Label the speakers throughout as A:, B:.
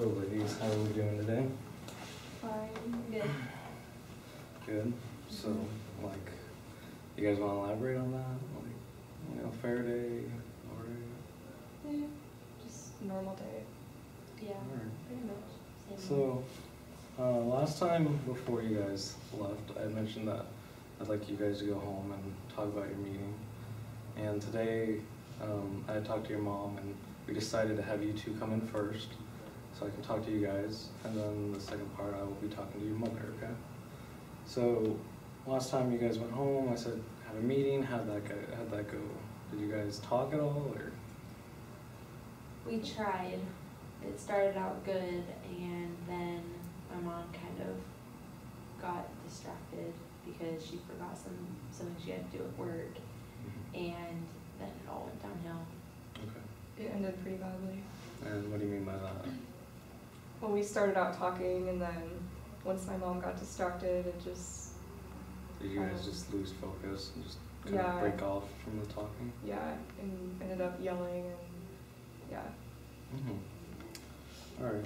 A: Hello ladies, how are we doing today?
B: Fine, good.
A: Good. So, like, you guys want to elaborate on that? Like, fair day, or day?
B: Yeah, just normal day. Yeah,
A: Alright.
B: pretty much. Same.
A: So, last time before you guys left, I mentioned that I'd like you guys to go home and talk about your meeting. And today, I had talked to your mom, and we decided to have you two come in first, so I can talk to you guys, and then the second part I will be talking to your mother, okay? So, last time you guys went home, I said have a meeting. How'd that go? Did you guys talk at all, or?
B: We tried. It started out good, and then my mom kind of got distracted because she forgot something she had to do at work, and then it all went downhill.
A: Okay.
C: It ended pretty badly.
A: And what do you mean by that?
C: Well, we started out talking, and then once my mom got distracted, it just...
A: Did you guys just lose focus and just kind
C: Yeah.
A: of break off from the talking?
C: Yeah, and ended up yelling, and yeah.
A: Alright.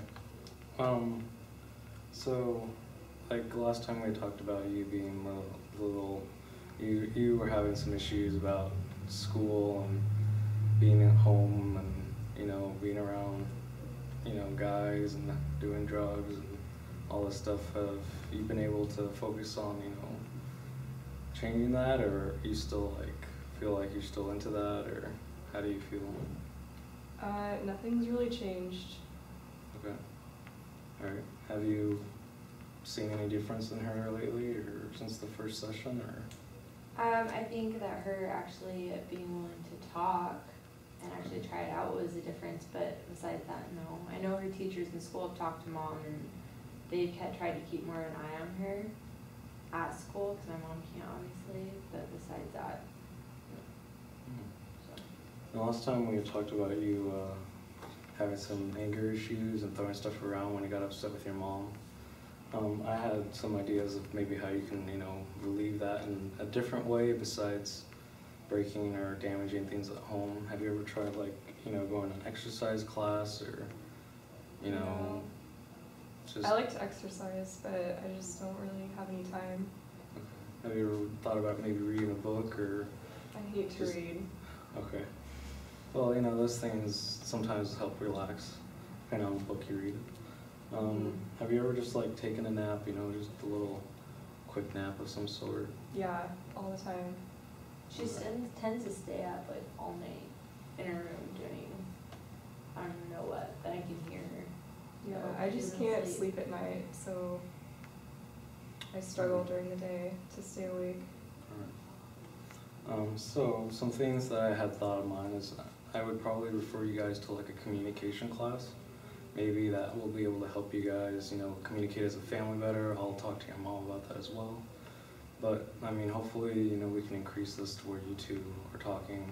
A: So, like last time we talked about you being you were having some issues about school and being at home and, being around, guys and doing drugs and all this stuff. Have you been able to focus on, changing that, or you still feel like you're still into that, or how do you feel?
C: Nothing's really changed.
A: Okay. Alright. Have you seen any difference in her lately, or since the first session, or?
B: I think that her actually being willing to talk and actually try it out was a difference, but besides that, no. I know her teachers in school have talked to mom, and they've tried to keep more of an eye on her at school, because my mom can't obviously, but besides that, no. So.
A: The last time we talked about you having some anger issues and throwing stuff around when you got upset with your mom, I had some ideas of maybe how you can, relieve that in a different way besides breaking or damaging things at home. Have you ever tried, going to an exercise class, or,
C: No.
A: just...
C: I like to exercise, but I just don't really have any time.
A: Okay. Have you ever thought about maybe reading a book, or?
C: I hate to read.
A: Okay. Well, those things sometimes help relax, depending on the book you read. Have you ever just taken a nap, just a little quick nap of some sort?
C: Yeah, all the time.
B: She tends to stay up all night in her room doing, I don't know what, but I can hear her.
C: Yeah,
B: No,
C: I
B: she
C: just
B: doesn't
C: can't sleep at night, so I struggle during the day to stay awake.
A: Alright. So some things that I had thought of mine is I would probably refer you guys to a communication class. Maybe that will be able to help you guys, communicate as a family better. I'll talk to your mom about that as well. But, hopefully, we can increase this to where you two are talking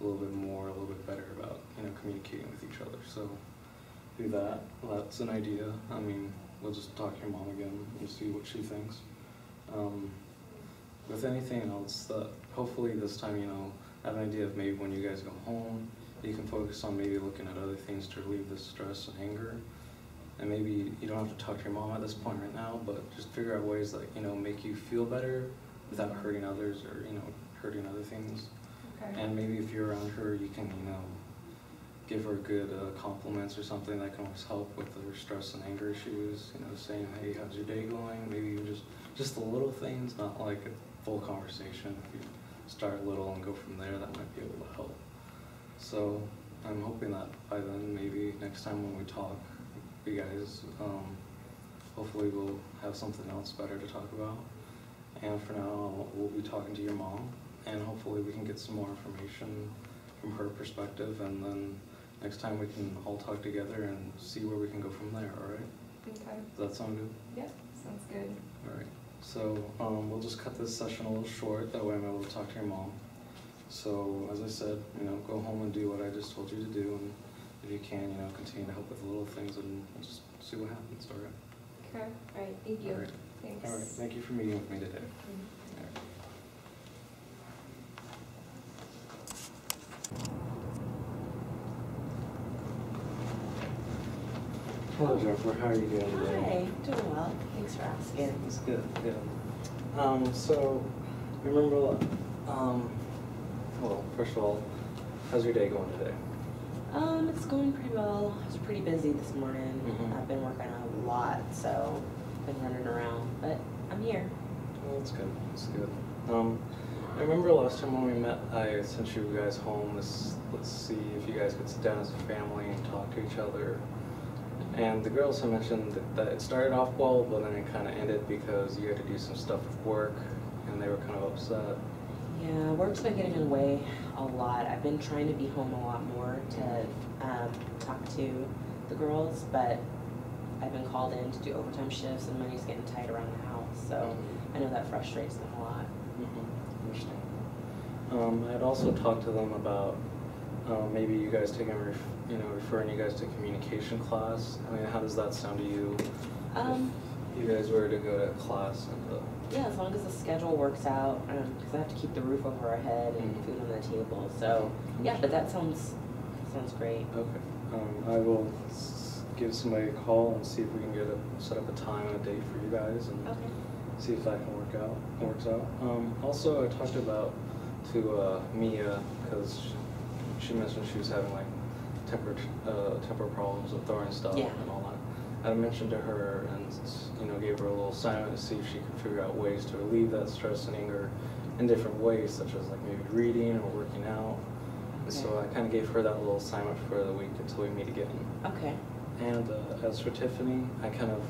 A: a little bit more, a little bit better about, communicating with each other. So, do that. That's an idea. We'll just talk to your mom again and see what she thinks. With anything else, that hopefully this time, have an idea of maybe when you guys go home, you can focus on maybe looking at other things to relieve the stress and anger. And maybe you don't have to talk to your mom at this point right now, but just figure out ways that, make you feel better without hurting others, or, hurting other things.
C: Okay.
A: And maybe if you're around her, you can, give her good compliments or something that can always help with her stress and anger issues. Saying, hey, how's your day going? Maybe even just the little things, not like a full conversation. If you start little and go from there, that might be able to help. So I'm hoping that by then, maybe next time when we talk, you guys, hopefully we'll have something else better to talk about. And for now, we'll be talking to your mom, and hopefully we can get some more information from her perspective, and then next time we can all talk together and see where we can go from there, all right?
C: Okay.
A: Does that sound good?
C: Yep, sounds good.
A: All right. So we'll just cut this session a little short, that way I'm able to talk to your mom. So as I said, go home and do what I just told you to do, and if you can, continue to help with the little things, and we'll just see what happens, all right?
C: Okay.
B: All right, thank you.
A: All right.
C: Thanks.
A: All right, thank you for meeting with me today.
B: Mhm.
A: All right. Hello, Jennifer. How are you doing today?
D: Hi, doing well. Thanks for asking.
A: It's good. Good. So, remember, well, first of all, how's your day going today?
D: It's going pretty well. I was pretty busy this morning.
A: Mhm.
D: I've been working a lot, so been running around, but I'm here.
A: Well, that's good. That's good. I remember last time when we met, I sent you guys home. Let's see if you guys could sit down as a family and talk to each other. And the girls had mentioned that it started off well, but then it kind of ended because you had to do some stuff with work, and they were kind of upset.
D: Yeah, work's been getting in the way a lot. I've been trying to be home a lot more to talk to the girls, but I've been called in to do overtime shifts and money's getting tight around the house, so I know that frustrates them a lot.
A: Understand. I had also talked to them about maybe you guys taking, referring you guys to communication class. I mean, how does that sound to you? If you guys were to go to class and
D: Yeah, as long as the schedule works out, because I have to keep the roof over our head and food on the table. So yeah, but that sounds great.
A: Okay. I will give somebody a call and see if we can set up a time and a date for you guys and
D: Okay.
A: see if that can works out. Also, I talked to Mia because she mentioned she was having like temper problems with throwing stuff
D: Yeah.
A: and all that. I mentioned to her and gave her a little assignment to see if she could figure out ways to relieve that stress and anger in different ways, such as like maybe reading or working out. And so I kind of gave her that little assignment for the week until we meet again.
D: Okay.
A: And as for Tiffany, I kind of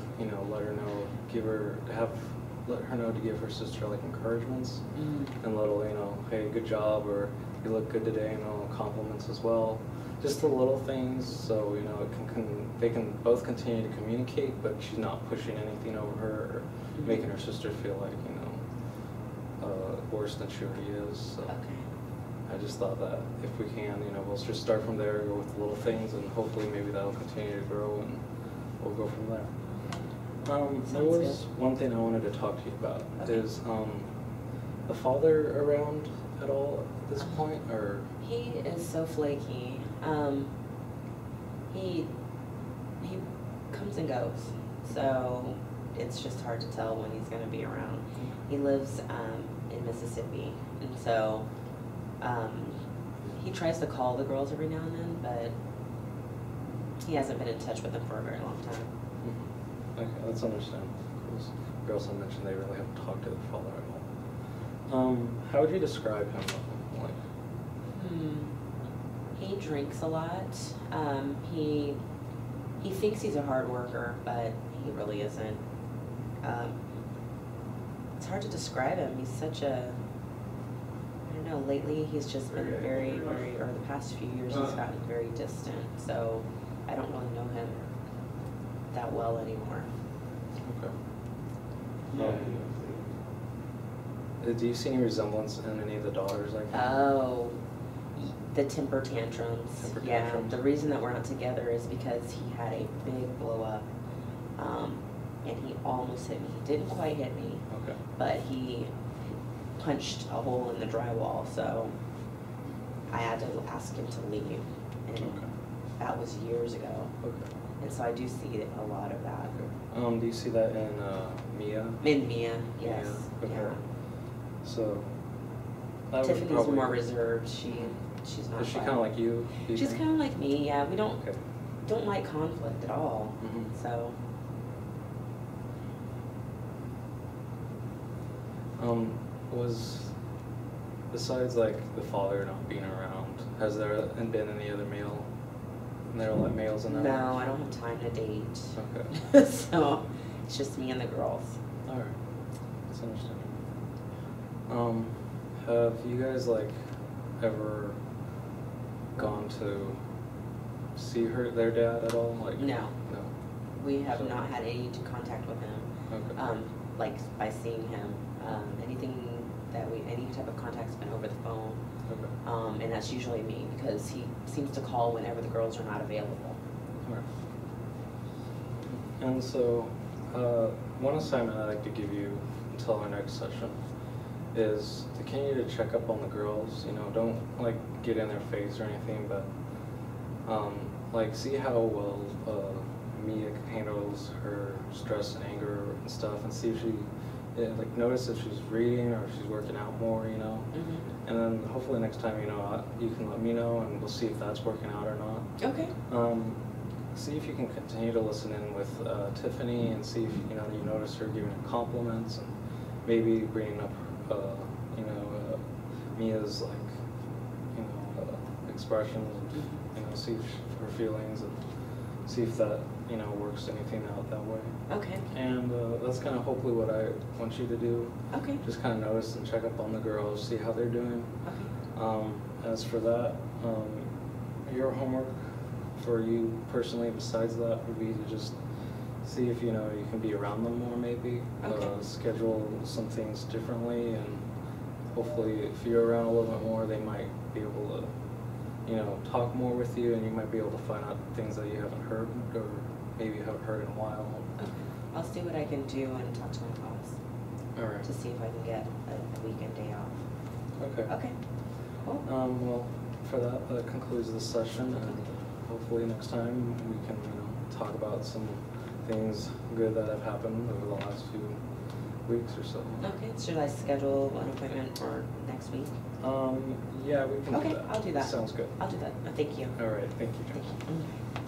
A: let her know, let her know to give her sister like encouragements and little hey, good job, or you look good today, compliments as well. Just the little things, so they can both continue to communicate, but she's not pushing anything over her or making her sister feel like worse than she already is. So
D: Okay.
A: I just thought that if we can, we'll just start from there, go with the little things, and hopefully maybe that'll continue to grow, and we'll go from there. There was one thing I wanted to talk to you about.
D: Okay.
A: Is the father around at all at this point, or?
D: He is so flaky. He comes and goes, so it's just hard to tell when he's going to be around. He lives in Mississippi, and so he tries to call the girls every now and then, but he hasn't been in touch with them for a very long time.
A: Okay, that's understandable. Because girls have mentioned they really haven't talked to their father at all. How would you describe him? Like,
D: He drinks a lot. He thinks he's a hard worker, but he really isn't. It's hard to describe him. He's such a, I don't know, lately he's just been very, or the past few years he's gotten very distant, so I don't really know him that well anymore.
A: okay. Do you see any resemblance in any of the daughters like that?
D: Oh, the temper tantrums.
A: Temper
D: Yeah,
A: tantrums.
D: the reason that we're not together is because he had a big blow up, and he almost hit me. He didn't quite hit me,
A: Okay.
D: but he punched a hole in the drywall, so I had to ask him to leave, and
A: Okay.
D: that was years ago.
A: Okay.
D: And so I do see a lot of that.
A: Okay. Do you see that in Mia?
D: In Mia, yes.
A: Yeah, okay.
D: Yeah.
A: So that would
D: Tiffany's
A: probably,
D: more reserved. She's not.
A: Is she
D: like-
A: kind of like you? do you
D: She's
A: think?
D: kind of like me. Yeah, we don't
A: Okay.
D: like conflict at all.
A: Mhm.
D: So
A: Was besides like the father not being around, has there been any other males in that?
D: no, I don't have time to date.
A: Okay.
D: So it's just me and the girls.
A: All right. That's understandable. Have you guys like ever gone to see their dad at all? Like
D: No.
A: No.
D: We have
A: So-
D: not had any contact with him,
A: Okay.
D: like by seeing him. Any type of contact's been over the phone,
A: Okay.
D: and that's usually me because he seems to call whenever the girls are not available.
A: Alright. And so, one assignment I'd like to give you until our next session is to continue to check up on the girls. Don't like get in their face or anything, but like see how well Mia handles her stress and anger and stuff, and see if she, like, notice if she's reading or if she's working out more, you know.
D: Mhm.
A: And then hopefully next time, you know, you can let me know, and we'll see if that's working out or not.
D: Okay.
A: See if you can continue to listen in with Tiffany, and see if you notice her giving her compliments, and maybe bringing up Mia's, like, expressions, and see if her feelings, and see if that works anything out that way.
D: Okay.
A: And that's kind of hopefully what I want you to do.
D: Okay.
A: Just kind of notice and check up on the girls, see how they're doing.
D: Okay.
A: As for that, your homework for you personally besides that would be to just see if you can be around them more, maybe.
D: Okay.
A: Schedule some things differently, and hopefully if you're around a little bit more, they might be able to talk more with you, and you might be able to find out things that you haven't heard, or maybe you haven't heard in a while.
D: Okay. I'll see what I can do and talk to my boss
A: All right.
D: to see if I can get a weekend day off.
A: Okay.
D: Okay. Cool.
A: Well, for that concludes this session, and hopefully next time we can, talk about some things good that have happened over the last few weeks or so.
D: Okay. Should I schedule an appointment for next week?
A: Yeah, we can
D: Okay,
A: do that.
D: I'll do that.
A: Sounds good.
D: I'll do that. Thank you.
A: All right, thank you, Jen.
D: Thank you.